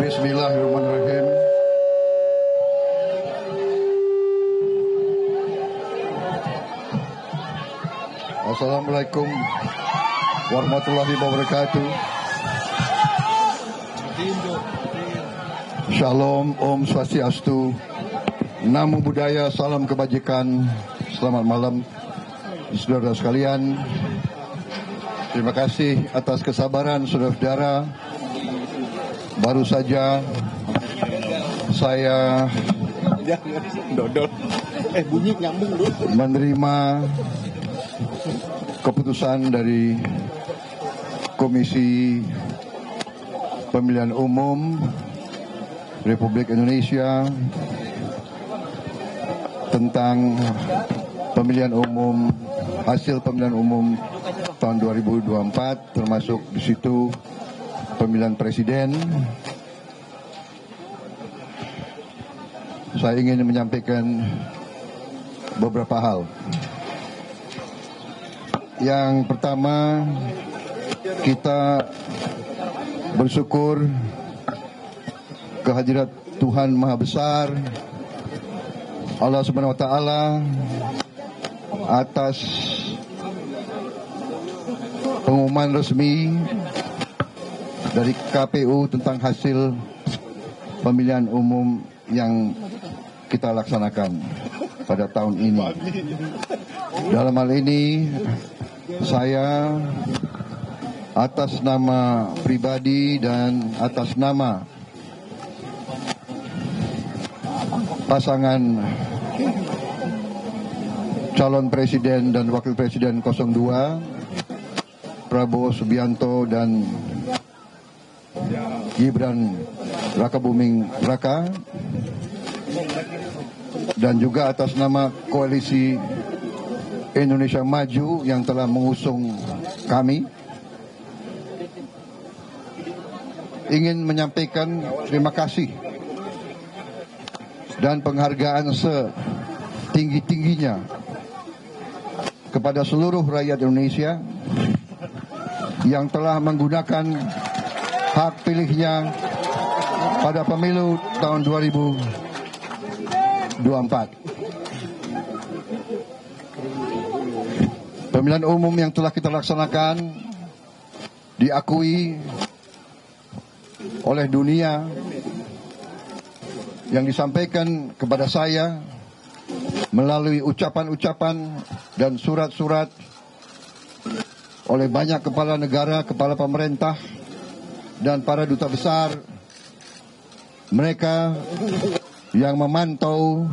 Bismillahirrahmanirrahim. Assalamualaikum warahmatullahi wabarakatuh. Shalom, Om Swastiastu, Namo Buddhaya, salam kebajikan. Selamat malam, saudara sekalian. Terima kasih atas kesabaran saudara-saudara. Baru saja saya menerima keputusan dari Komisi Pemilihan Umum Republik Indonesia tentang pemilihan umum, hasil pemilihan umum tahun 2024, termasuk di situ pemilihan presiden. Saya ingin menyampaikan beberapa hal. Yang pertama, kita bersyukur kehadirat Tuhan Maha Besar, Allah Subhanahu wa Ta'ala, atas pengumuman resmi dari KPU tentang hasil pemilihan umum yang kita laksanakan pada tahun ini. Dalam hal ini, saya atas nama pribadi dan atas nama pasangan calon presiden dan wakil presiden 02, Prabowo Subianto dan Gibran Rakabuming Raka, dan juga atas nama Koalisi Indonesia Maju yang telah mengusung kami, ingin menyampaikan terima kasih dan penghargaan setinggi-tingginya kepada seluruh rakyat Indonesia yang telah menggunakan hak pilihnya pada pemilu tahun 2024. Pemilihan umum yang telah kita laksanakan diakui oleh dunia, yang disampaikan kepada saya melalui ucapan-ucapan dan surat-surat oleh banyak kepala negara, kepala pemerintah, dan para duta besar. Mereka yang memantau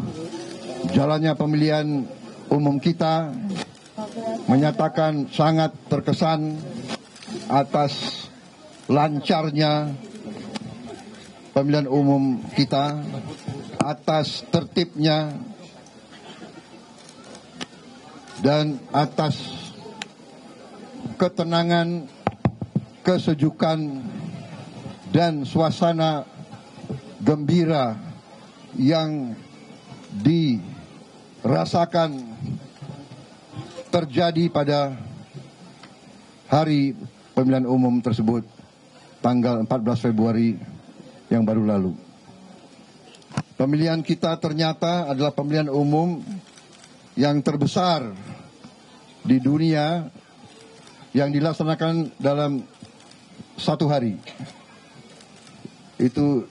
jalannya pemilihan umum kita menyatakan sangat terkesan atas lancarnya pemilihan umum kita, atas tertibnya, dan atas ketenangan, kesejukan, dan suasana gembira yang dirasakan terjadi pada hari pemilihan umum tersebut, tanggal 14 Februari yang baru lalu. Pemilihan kita ternyata adalah pemilihan umum yang terbesar di dunia yang dilaksanakan dalam satu hari. Itu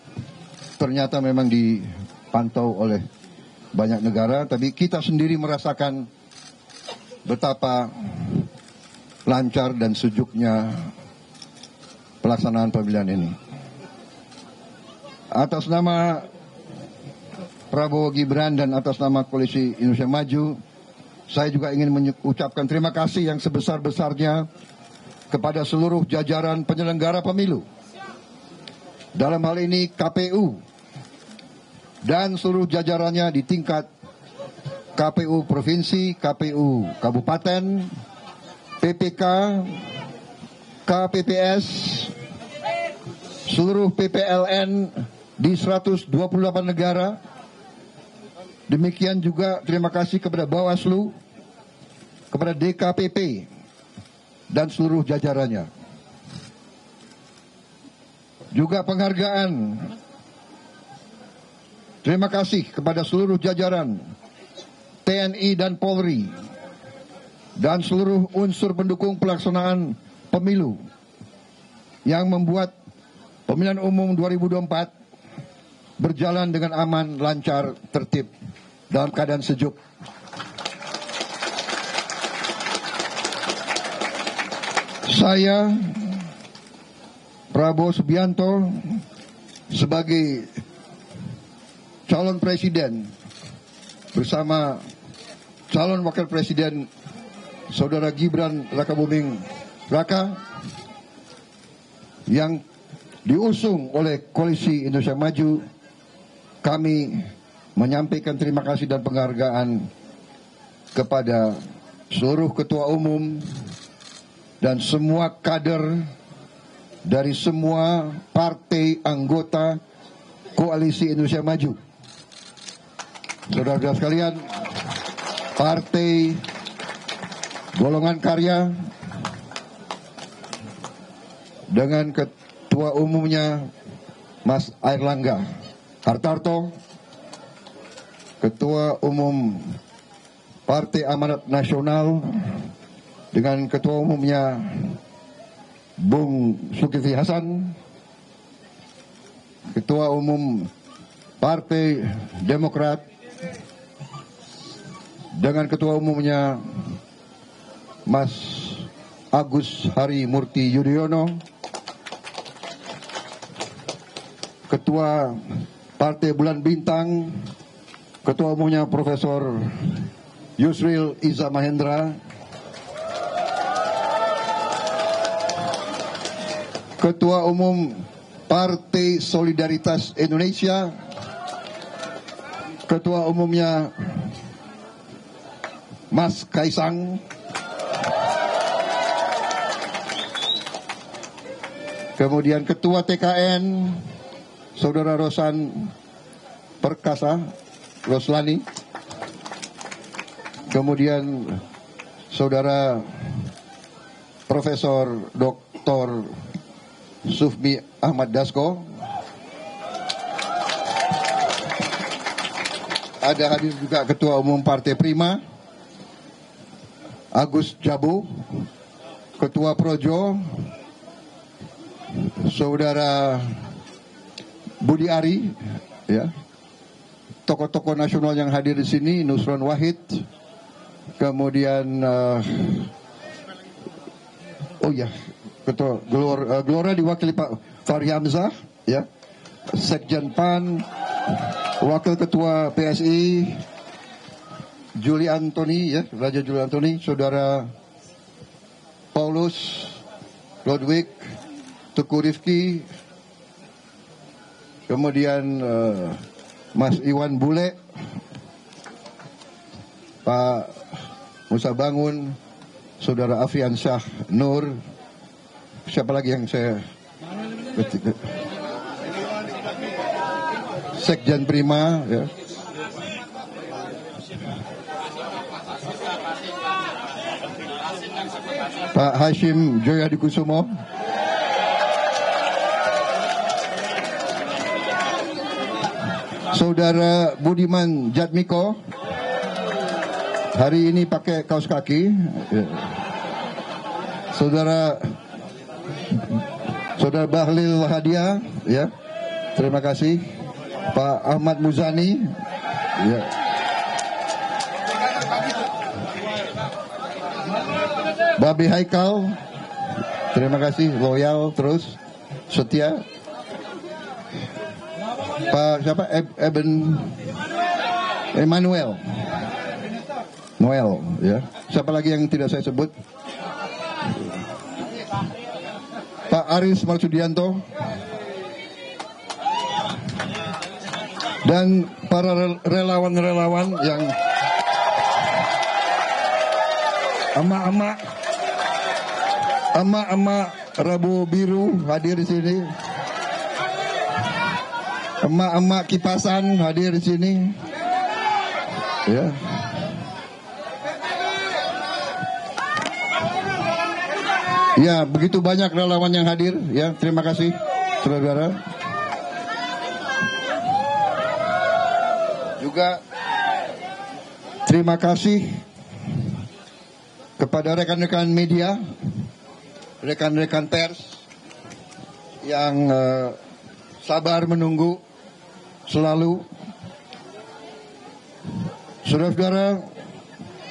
ternyata memang dipantau oleh banyak negara, tapi kita sendiri merasakan betapa lancar dan sejuknya pelaksanaan pemilihan ini. Atas nama Prabowo Gibran dan atas nama Koalisi Indonesia Maju, saya juga ingin mengucapkan terima kasih yang sebesar-besarnya kepada seluruh jajaran penyelenggara pemilu. Dalam hal ini KPU dan seluruh jajarannya di tingkat KPU Provinsi, KPU Kabupaten, PPK, KPPS, seluruh PPLN di 128 negara. Demikian juga terima kasih kepada Bawaslu, kepada DKPP, dan seluruh jajarannya. juga penghargaan. Terima kasih kepada seluruh jajaran TNI dan Polri dan seluruh unsur pendukung pelaksanaan pemilu yang membuat pemilihan umum 2024 berjalan dengan aman, lancar, tertib, dalam keadaan sejuk. Saya, Prabowo Subianto, sebagai calon presiden bersama calon wakil presiden Saudara Gibran Rakabuming Raka yang diusung oleh Koalisi Indonesia Maju, kami menyampaikan terima kasih dan penghargaan kepada seluruh ketua umum dan semua kader dari semua partai anggota Koalisi Indonesia Maju. Saudara-saudara sekalian, Partai Golongan Karya dengan ketua umumnya Mas Airlangga Hartarto, Ketua Umum Partai Amanat Nasional dengan ketua umumnya Bung Zulkifli Hasan, Ketua Umum Partai Demokrat dengan ketua umumnya Mas Agus Harimurti Yudhoyono, Ketua Partai Bulan Bintang, Ketua umumnya Profesor Yusril Iza Mahendra, Ketua Umum Partai Solidaritas Indonesia, Ketua umumnya Mas Kaisang, kemudian Ketua TKN Saudara Rosan Perkasa Roslani, kemudian Saudara Profesor Dr. Sufmi Ahmad Dasko. Ada hadir juga Ketua Umum Partai Prima Agus Jabu, Ketua Projo Saudara Budi Ari, ya, tokoh-tokoh nasional yang hadir di sini, Nusron Wahid, kemudian Ketua Gelora diwakili Pak Fahri Hamzah, ya, Sekjen PAN, Wakil Ketua PSI Juli Antoni, ya, Raja Juli Antoni, Saudara Paulus Ludwig, Teguh Rifki, kemudian Mas Iwan Bule, Pak Musa Bangun, Saudara Afian Syah Nur, siapa lagi yang saya Sekjen Prima, ya. Pak Hashim Joyadikusumo, Saudara Budiman Jatmiko, hari ini pakai kaos kaki, ya. Saudara Bahlil Hadiah, ya, terima kasih. Pak Ahmad Muzani, ya. Babi Haikal, terima kasih, loyal terus, setia. Pak siapa? Emmanuel Noel, ya. Siapa lagi yang tidak saya sebut? Pak Aris Marsudianto dan para relawan-relawan yang emak-emak Rabu Biru hadir di sini, emak-emak kipasan hadir di sini, ya. Ya, begitu banyak relawan yang hadir, ya, terima kasih. saudara. Juga terima kasih kepada rekan-rekan media, rekan-rekan pers yang sabar menunggu selalu. Saudara-saudara,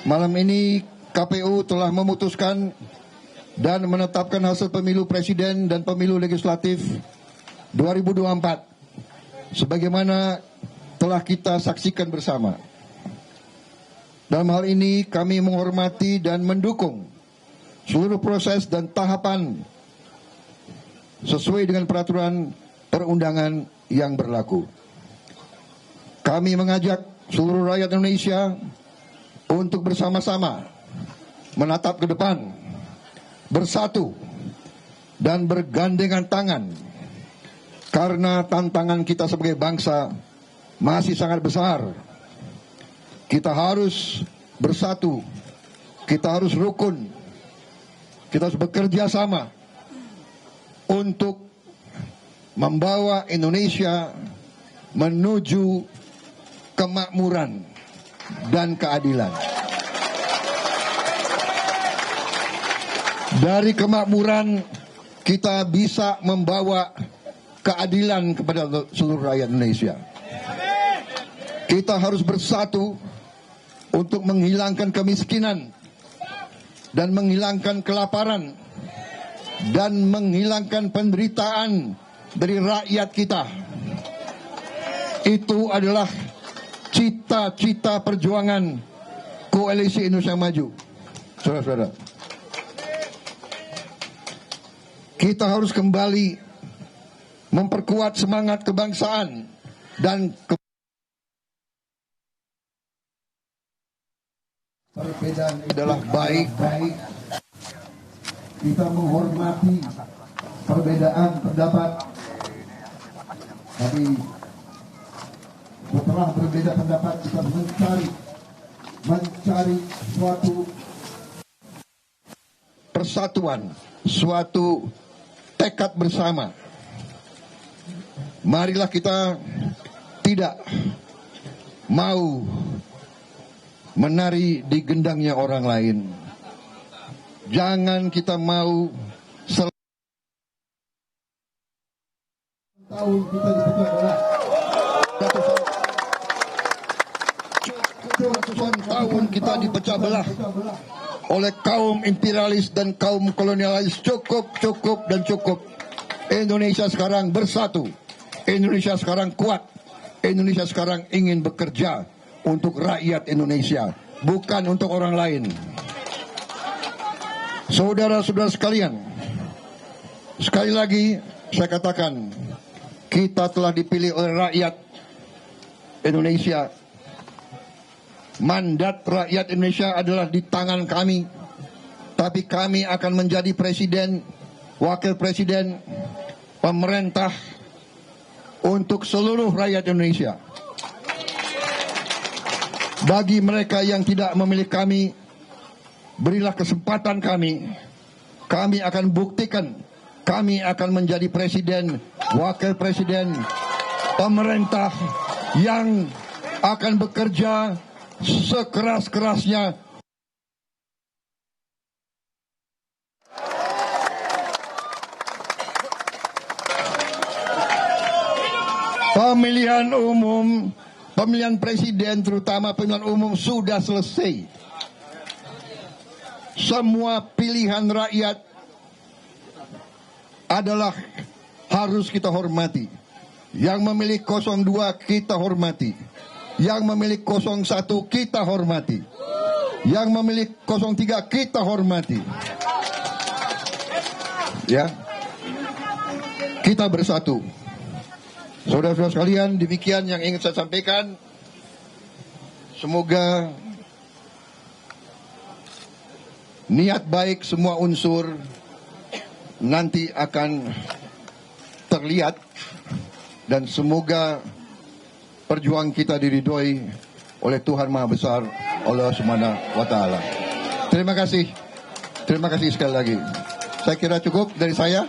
malam ini KPU telah memutuskan dan menetapkan hasil pemilu presiden dan pemilu legislatif 2024 sebagaimana telah kita saksikan bersama. Dalam hal ini kami menghormati dan mendukung seluruh proses dan tahapan sesuai dengan peraturan perundangan yang berlaku. Kami mengajak seluruh rakyat Indonesia untuk bersama-sama menatap ke depan, bersatu dan bergandengan tangan, karena tantangan kita sebagai bangsa masih sangat besar. Kita harus bersatu, kita harus rukun, kita harus bekerja sama untuk membawa Indonesia menuju kemakmuran dan keadilan. Dari kemakmuran kita bisa membawa keadilan kepada seluruh rakyat Indonesia. Kita harus bersatu untuk menghilangkan kemiskinan dan menghilangkan kelaparan dan menghilangkan penderitaan dari rakyat kita. Itu adalah cita-cita perjuangan Koalisi Indonesia Maju. Saudara-saudara, kita harus kembali memperkuat semangat kebangsaan dan perbedaan adalah baik. Kita menghormati perbedaan pendapat. Tapi setelah berbeda pendapat kita mencari suatu persatuan, suatu tekad bersama. Marilah kita tidak mau menari di gendangnya orang lain. Jangan kita mau tahun kita dipecah belah. Ratusan tahun kita dipecah belah oleh kaum imperialis dan kaum kolonialis. Cukup dan cukup. Indonesia sekarang bersatu. Indonesia sekarang kuat. Indonesia sekarang ingin bekerja untuk rakyat Indonesia, bukan untuk orang lain. Saudara-saudara sekalian, sekali lagi saya katakan, kita telah dipilih oleh rakyat Indonesia. Mandat rakyat Indonesia adalah di tangan kami. Tapi kami akan menjadi presiden, wakil presiden, pemerintah untuk seluruh rakyat Indonesia. Bagi mereka yang tidak memilih kami, berilah kesempatan kami. Kami akan buktikan, kami akan menjadi presiden, wakil presiden, pemerintah yang akan bekerja sekeras-kerasnya. Pemilihan umum, pemilihan presiden terutama pemilihan umum sudah selesai. Semua pilihan rakyat adalah harus kita hormati. Yang memilih 02 kita hormati. Yang memilih 01 kita hormati. Yang memilih 03 kita hormati. Ya. Kita bersatu. Saudara-saudara sekalian, demikian yang ingin saya sampaikan. Semoga niat baik semua unsur nanti akan terlihat, dan semoga perjuangan kita diridhoi oleh Tuhan Maha Besar, Allah Subhanahu wa Ta'ala. Terima kasih sekali lagi. Saya kira cukup dari saya.